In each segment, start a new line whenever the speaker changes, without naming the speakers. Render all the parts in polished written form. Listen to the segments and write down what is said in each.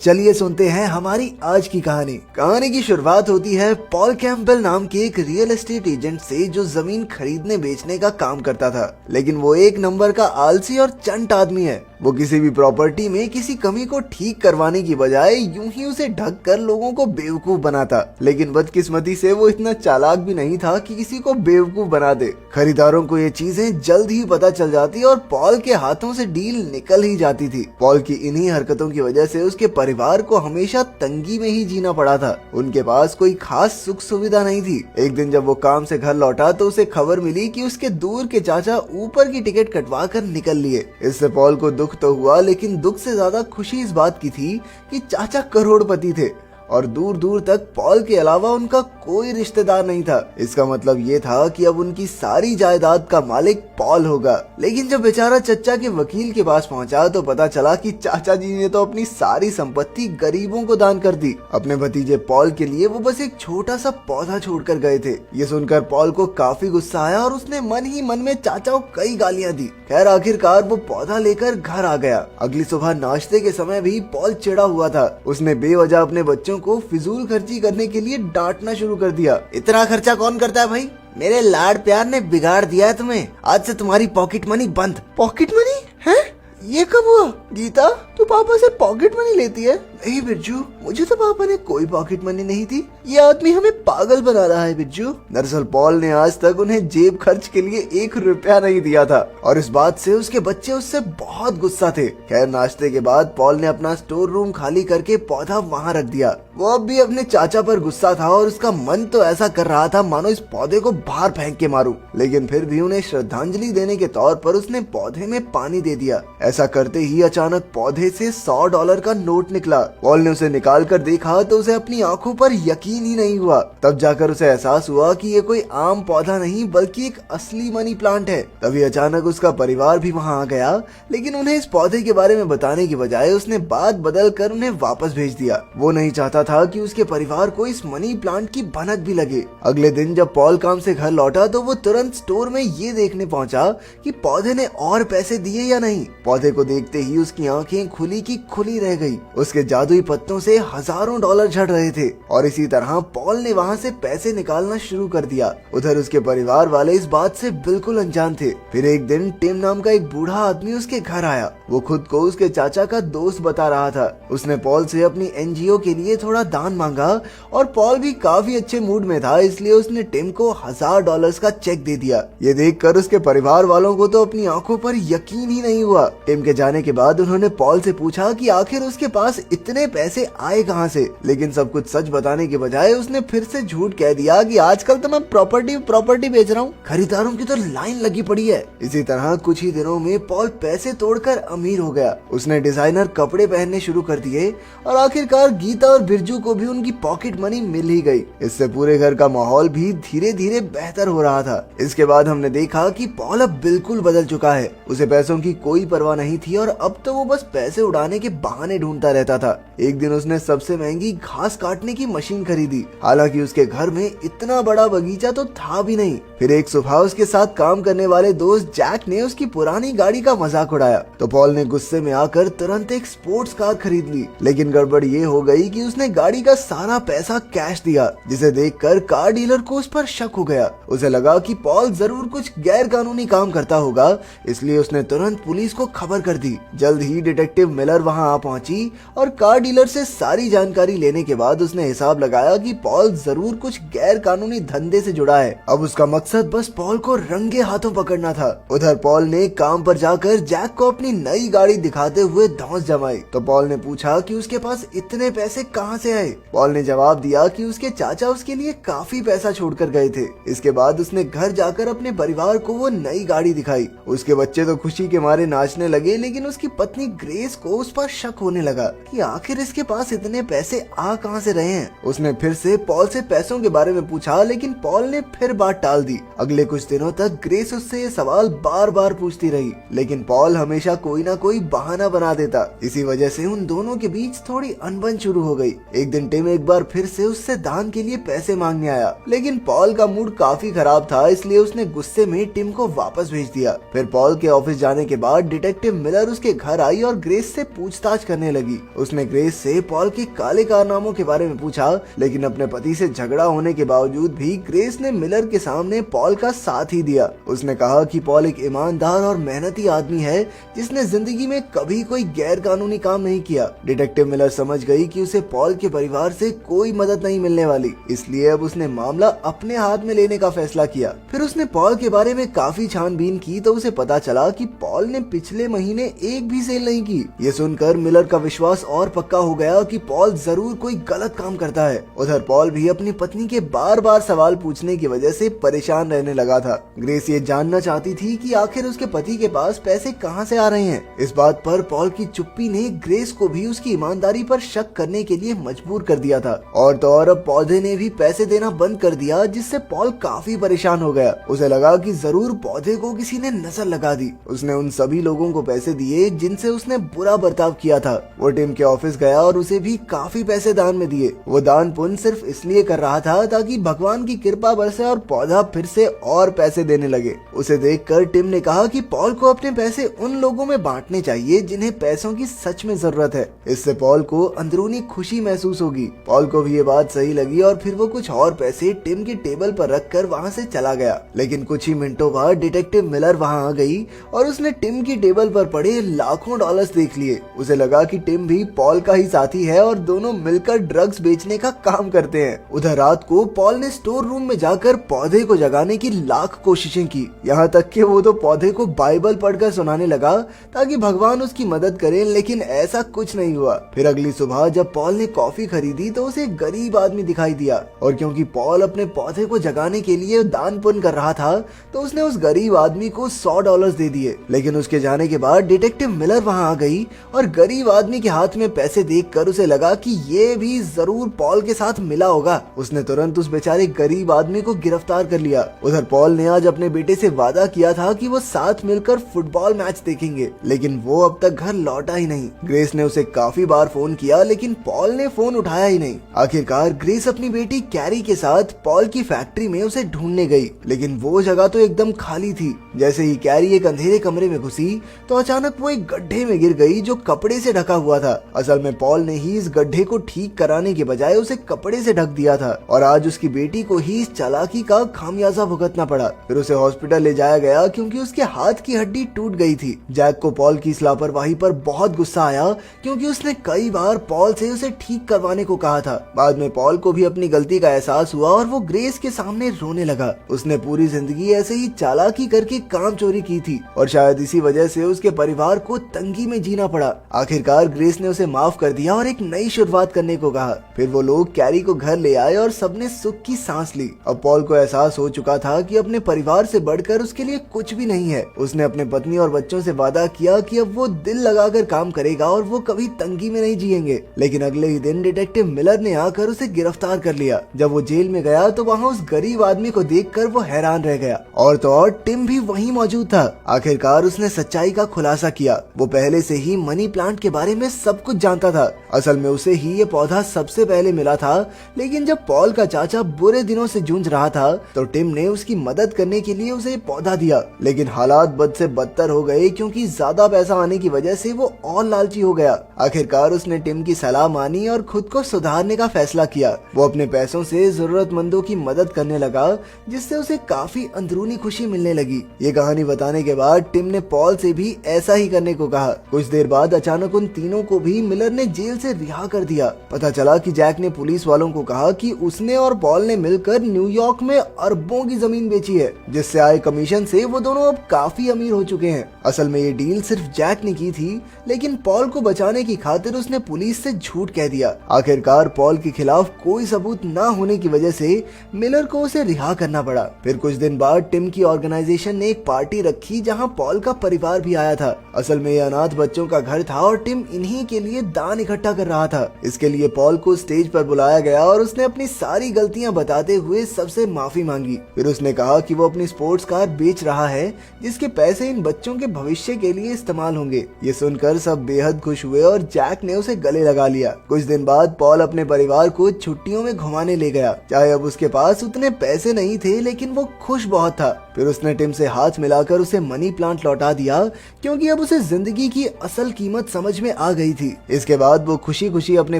चलिए सुनते हैं हमारी आज की कहानी की शुरुआत होती है पॉल कैम्पबेल नाम के एक रियल एस्टेट एजेंट से जो जमीन खरीदने बेचने का काम करता था। लेकिन वो एक नंबर का आलसी और चंट आदमी है। वो किसी भी प्रॉपर्टी में किसी कमी को ठीक करवाने की बजाय यूं ही उसे ढक कर लोगों को बेवकूफ बनाता। लेकिन बदकिस्मती से वो इतना चालाक भी नहीं था कि किसी को बेवकूफ बना दे। खरीदारों को ये चीजें जल्द ही पता चल जाती और पॉल के हाथों से डील निकल ही जाती थी। पॉल की इन्हीं हरकतों की वजह से उसके परिवार को हमेशा तंगी में ही जीना पड़ा था। उनके पास कोई खास सुख सुविधा नहीं थी। एक दिन जब वो काम से घर लौटा तो उसे खबर मिली कि उसके दूर के चाचा ऊपर की टिकट कटवा कर निकल लिए। इससे पॉल को दुख तो हुआ, लेकिन दुख से ज्यादा खुशी इस बात की थी कि चाचा करोड़पति थे और दूर दूर तक पॉल के अलावा उनका कोई रिश्तेदार नहीं था। इसका मतलब ये था कि अब उनकी सारी जायदाद का मालिक पॉल होगा। लेकिन जब बेचारा चचा के वकील के पास पहुंचा तो पता चला कि चाचा जी ने तो अपनी सारी संपत्ति गरीबों को दान कर दी। अपने भतीजे पॉल के लिए वो बस एक छोटा सा पौधा छोड़कर गए थे। ये सुनकर पॉल को काफी गुस्सा आया और उसने मन ही मन में चाचा को कई गालियां दी। खैर आखिरकार वो पौधा लेकर घर आ गया। अगली सुबह नाश्ते के समय भी पॉल चिढ़ा हुआ था। उसने बेवजह अपने बच्चों को फिजूल खर्ची करने के लिए डांटना शुरू कर दिया। इतना खर्चा कौन करता है भाई? मेरे लाड प्यार ने बिगाड़ दिया है तुम्हें। आज से तुम्हारी पॉकेट मनी बंद। पॉकेट मनी है? ये कब हुआ? गीता, तू पापा से पॉकेट मनी लेती है? नहीं बिरजू, मुझे तो पापा ने कोई पॉकेट मनी नहीं थी। ये आदमी हमें पागल बना रहा है बिरजू। दरअसल पॉल ने आज तक उन्हें जेब खर्च के लिए 1 रुपया नहीं दिया था और इस बात से उसके बच्चे उससे बहुत गुस्सा थे। खैर नाश्ते के बाद पॉल ने अपना स्टोर रूम खाली करके पौधा वहाँ रख दिया। वो अब भी अपने चाचा पर गुस्सा था और उसका मन तो ऐसा कर रहा था मानो इस पौधे को बाहर फेंक के मारूं। लेकिन फिर भी उन्हें श्रद्धांजलि देने के तौर पर उसने पौधे में पानी दे दिया। ऐसा करते ही अचानक पौधे से $100 का नोट निकला। पॉल ने उसे निकाल कर देखा तो उसे अपनी आंखों पर यकीन ही नहीं हुआ। तब जाकर उसे एहसास हुआ कि ये कोई आम पौधा नहीं बल्कि एक असली मनी प्लांट है। तभी अचानक उसका परिवार भी वहाँ आ गया, लेकिन उन्हें इस पौधे के बारे में बताने की बजाय उसने बात बदल कर उन्हें वापस भेज दिया। वो नहीं चाहता था कि उसके परिवार को इस मनी प्लांट की भनक भी लगे। अगले दिन जब पॉल काम से घर लौटा तो वो तुरंत स्टोर में ये देखने पहुंचा कि पौधे ने और पैसे दिए या नहीं। पौधे को देखते ही उसकी आंखें खुली की खुली रह गई। उसके जादुई पत्तों से हजारों डॉलर झड़ रहे थे और इसी तरह पॉल ने वहाँ से पैसे निकालना शुरू कर दिया। उधर उसके परिवार वाले इस बात से बिल्कुल अनजान थे। फिर एक दिन टिम नाम का एक बूढ़ा आदमी उसके घर आया। वो खुद को उसके चाचा का दोस्त बता रहा था। उसने पॉल से अपनी एनजीओ के लिए थोड़ा दान मांगा और पॉल भी काफी अच्छे मूड में था, इसलिए उसने टिम को $1000 का चेक दे दिया। ये देखकर उसके परिवार वालों को तो अपनी आंखों पर यकीन ही नहीं हुआ। टिम के जाने के बाद उन्होंने पॉल से पूछा कि आखिर उसके पास इतने पैसे आए कहां से। लेकिन सब कुछ सच बताने के बजाय उसने फिर से झूठ कह दिया कि आजकल तो मैं प्रॉपर्टी बेच रहा हूँ, खरीदारों की तो लाइन लगी पड़ी है। इसी तरह कुछ ही दिनों में पॉल पैसे तोड़कर अमीर हो गया। उसने डिजाइनर कपड़े पहनने शुरू कर दिए और आखिरकार गीता और बिरजू को भी उनकी पॉकेट मनी मिल ही गई। इससे पूरे घर का माहौल भी धीरे धीरे बेहतर हो रहा था। इसके बाद हमने देखा कि पॉल अब बिल्कुल बदल चुका है। उसे पैसों की कोई परवाह नहीं थी और अब तो वो बस पैसे उड़ाने के बहाने ढूंढता रहता था। एक दिन उसने सबसे महंगी घास काटने की मशीन खरीदी। हालांकि उसके घर में इतना बड़ा बगीचा तो था भी नहीं। फिर एक सुबह उसके साथ काम करने वाले दोस्त जैक ने उसकी पुरानी गाड़ी का मजाक उड़ाया तो पॉल ने गुस्से में आकर तुरंत एक स्पोर्ट्स कार खरीद ली। लेकिन गड़बड़ ये हो गई कि उसने गाड़ी का सारा पैसा कैश दिया, जिसे देखकर कार डीलर को उस पर शक हो गया। उसे लगा कि पॉल जरूर कुछ गैर कानूनी काम करता होगा, इसलिए उसने तुरंत पुलिस को खबर कर दी। जल्द ही डिटेक्टिव मिलर वहां आ पहुंची और कार डीलर से सारी जानकारी लेने के बाद उसने हिसाब लगाया कि पॉल जरूर कुछ गैर कानूनी धंधे से जुड़ा है। अब उसका मकसद बस पॉल को रंगे हाथों पकड़ना था। उधर पॉल ने काम पर जाकर जैक को अपनी नई गाड़ी दिखाते हुए धौंस जमाई तो पॉल ने पूछा कि उसके पास इतने पैसे कहां से आए। पॉल ने जवाब दिया कि उसके चाचा उसके लिए काफी पैसा छोड़कर गए थे। इसके बाद उसने घर जाकर अपने परिवार को वो नई गाड़ी दिखाई। उसके बच्चे तो खुशी के मारे नाचने लगे, लेकिन उसकी पत्नी ग्रेस को उस पर शक होने लगा कि आखिर इसके पास इतने पैसे आ कहां से रहे हैं। उसने फिर से पॉल से पैसों के बारे में पूछा, लेकिन पॉल ने फिर बात टाल दी। अगले कुछ दिनों तक ग्रेस उससे ये सवाल बार बार पूछती रही, लेकिन पॉल हमेशा कोई ना कोई बहाना बना देता। इसी वजह से उन दोनों के बीच थोड़ी अनबन शुरू हो गई। एक दिन टिम एक बार फिर से उससे दान के लिए पैसे मांगने आया, लेकिन पॉल का मूड काफी खराब था, इसलिए उसने गुस्से में टिम को वापस भेज दिया। फिर पॉल के ऑफिस जाने के बाद डिटेक्टिव डिटेक्टिव मिलर उसके घर आई और ग्रेस से पूछताछ करने लगी। उसने ग्रेस से पॉल के काले कारनामों के बारे में पूछा, लेकिन अपने पति से झगड़ा होने के बावजूद भी ग्रेस ने मिलर के सामने पॉल का साथ ही दिया। उसने कहा कि पॉल एक ईमानदार और मेहनती आदमी है जिसने जिंदगी में कभी कोई गैर कानूनी काम नहीं किया। डिटेक्टिव मिलर समझ गई कि उसे पॉल के परिवार से कोई मदद नहीं मिलने वाली, इसलिए अब उसने मामला अपने हाथ में लेने का फैसला किया। फिर उसने पॉल के बारे में काफी छानबीन की तो उसे पता चला कि पॉल ने पिछले महीने एक भी सेल नहीं की। ये सुनकर मिलर का विश्वास और पक्का हो गया कि पॉल जरूर कोई गलत काम करता है। उधर पॉल भी अपनी पत्नी के बार बार सवाल पूछने की वजह से परेशान रहने लगा था। ग्रेस ये जानना चाहती थी कि आखिर उसके पति के पास पैसे कहां से आ रहे हैं। इस बात पर पॉल की चुप्पी ने ग्रेस को भी उसकी ईमानदारी पर शक करने के लिए मजबूर कर दिया था। और तो और अब पौधे ने भी पैसे देना बंद कर दिया, जिससे पॉल काफी परेशान हो गया। उसे लगा कि जरूर पौधे को किसी ने नजर लगा दी। उसने उन सभी लोगों को पैसे दिए जिनसे उसने बुरा बर्ताव किया था। वो टिम के ऑफिस गया और उसे भी काफी पैसे दान में दिए। वो दान पुण्य सिर्फ इसलिए कर रहा था ताकि भगवान की कृपा बरसे और पौधा फिर से और पैसे देने लगे। उसे देखकर टिम ने कहा कि पॉल को अपने पैसे उन लोगों में बांटने चाहिए जिन्हें पैसों की सच में जरूरत है। इससे पॉल को अंदरूनी खुशी महसूस होगी। पॉल को भी ये बात सही लगी और फिर वो कुछ और पैसे टिम की टेबल पर रखकर वहाँ से चला गया। लेकिन कुछ ही मिनटों बाद डिटेक्टिव मिलर वहाँ आ गई और उसने टिम की टेबल पर पड़े लाखों डॉलर्स देख लिए। उसे लगा कि टिम भी पॉल का ही साथी है और दोनों मिलकर ड्रग्स बेचने का काम करते हैं। उधर रात को पॉल ने स्टोर रूम में जाकर पौधे को जगाने की लाख कोशिशें की। यहाँ तक कि वो तो पौधे को बाइबल पढ़कर सुनाने लगा ताकि भगवान उसकी मदद करे, लेकिन ऐसा कुछ नहीं हुआ। फिर अगली सुबह जब पॉल ने कॉफी खरीदी तो उसे एक गरीब आदमी दिखाई दिया और क्योंकि पॉल अपने पौधे को जगाने के लिए दान पुण्य कर रहा था तो उसने उस गरीब आदमी को $100 दे दिए। लेकिन उसके जाने के बाद डिटेक्टिव मिलर वहां आ गई और गरीब आदमी के हाथ में पैसे देखकर उसे लगा कि ये भी जरूर पॉल के साथ मिला होगा। उसने तुरंत उस बेचारे गरीब आदमी को गिरफ्तार कर लिया। उधर पॉल ने आज अपने बेटे से वादा किया था कि वो साथ मिलकर फुटबॉल मैच देखेंगे, लेकिन वो अब तक घर लौटा ही नहीं। ग्रेस ने उसे काफी बार फोन किया लेकिन पॉल ने फोन उठाया ही नहीं। आखिरकार ग्रेस अपनी बेटी कैरी के साथ पॉल की फैक्ट्री में उसे ढूंढने गई, लेकिन वो जगह तो एकदम खाली थी। जैसे ही कैरी एक अंधेरे कमरे में घुसी तो अचानक वो एक गड्ढे में गिर गई जो कपड़े से ढका हुआ था। असल में पॉल ने ही इस गड्ढे को ठीक कराने के बजाय उसे कपड़े से ढक दिया था और आज उसकी बेटी को ही इस चालाकी का खामियाजा भुगतना पड़ा। फिर उसे हॉस्पिटल ले जाया गया क्योंकि उसके हाथ की हड्डी टूट गई थी। जैक को पॉल की इस लापरवाही पर बहुत गुस्सा आया क्योंकि उसने कई बार पॉल से उसे ठीक करवाने को कहा था। बाद में पॉल को भी अपनी गलती का एहसास हुआ और वो ग्रेस के सामने रोने लगा। उसने पूरी जिंदगी ऐसे ही चालाकी करके काम चोरी की थी और शायद इसी वजह से उसके परिवार को तंगी में जीना पड़ा। आखिरकार ग्रेस ने उसे माफ कर दिया और एक नई शुरुआत करने को कहा। फिर वो लोग कैरी को घर ले आए और सबने सुख की सांस ली। अब पॉल को एहसास हो चुका था कि अपने परिवार से बढ़कर उसके लिए कुछ भी नहीं है। उसने अपने पत्नी और बच्चों से वादा किया कि अब वो दिल लगाकर काम करेगा और वो कभी तंगी में नहीं जिएंगे। लेकिन अगले ही दिन डिटेक्टिव मिलर ने आकर उसे गिरफ्तार कर लिया। जब वो जेल में गया तो वहाँ उस गरीब आदमी को देखकर वो हैरान रह गया और तो और टिम भी वहीं मौजूद था। आखिरकार उसने सच्चाई का खुलासा किया। वो पहले से ही मनी प्लांट के बारे में सब कुछ जानता था। असल में उसे ही ये पौधा सबसे पहले मिला था, लेकिन जब पॉल का चाचा बुरे दिनों से जूझ रहा था तो टिम ने उसकी मदद करने के लिए उसे पौधा दिया। लेकिन हालात बद से बदतर हो गए क्योंकि ज्यादा पैसा आने की वजह से वो और लालची हो गया। आखिरकार उसने टिम की सलाह मानी और खुद को सुधारने का फैसला किया। वो अपने पैसों से जरूरतमंदों की मदद करने लगा, जिससे उसे काफी अंदरूनी खुशी मिलने लगी। ये कहानी बताने के बाद टिम ने पॉल से भी ऐसा ही करने को कहा। कुछ देर बाद अचानक उन तीनों को भी मिलर ने जेल से रिहा कर दिया। पता चला कि जैक ने पुलिस वालों को कहा कि उसने और पॉल ने मिलकर न्यूयॉर्क में अरबों की जमीन बेची है, जिससे आए कमीशन से वो दोनों अब काफी अमीर हो चुके हैं। असल में ये डील सिर्फ जैक ने की थी, लेकिन पॉल को बचाने की खातिर उसने पुलिस से झूठ कह दिया। आखिरकार पॉल के खिलाफ कोई सबूत न होने की वजह से मिलर को उसे रिहा करना पड़ा। फिर कुछ दिन बाद टिम की ऑर्गेनाइजेशन ने एक पार्टी रखी जहां पॉल का परिवार भी आया था। असल में ये अनाथ बच्चों का घर था और टिम इन्हीं के लिए दान इकट्ठा कर रहा था। इसके लिए पॉल को स्टेज पर बुलाया गया और उसने अपनी सारी गलतियां बताते हुए सबसे माफी मांगी। फिर उसने कहा कि वो अपनी स्पोर्ट्स कार बेच रहा है, जिसके पैसे इन बच्चों के भविष्य के लिए इस्तेमाल होंगे। ये सुनकर सब बेहद खुश हुए और जैक ने उसे गले लगा लिया। कुछ दिन बाद पॉल अपने परिवार को छुट्टियों में घुमाने ले गया। चाहे अब उसके पास उतने पैसे नहीं थे, लेकिन वो खुश बहुत था। फिर उसने टिम से हाथ मिलाकर उसे मनी प्लांट लौटा दिया क्योंकि अब उसे जिंदगी की असल कीमत समझ में आ गई थी। इसके बाद वो खुशी खुशी अपने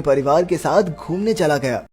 परिवार के साथ घूमने चला गया।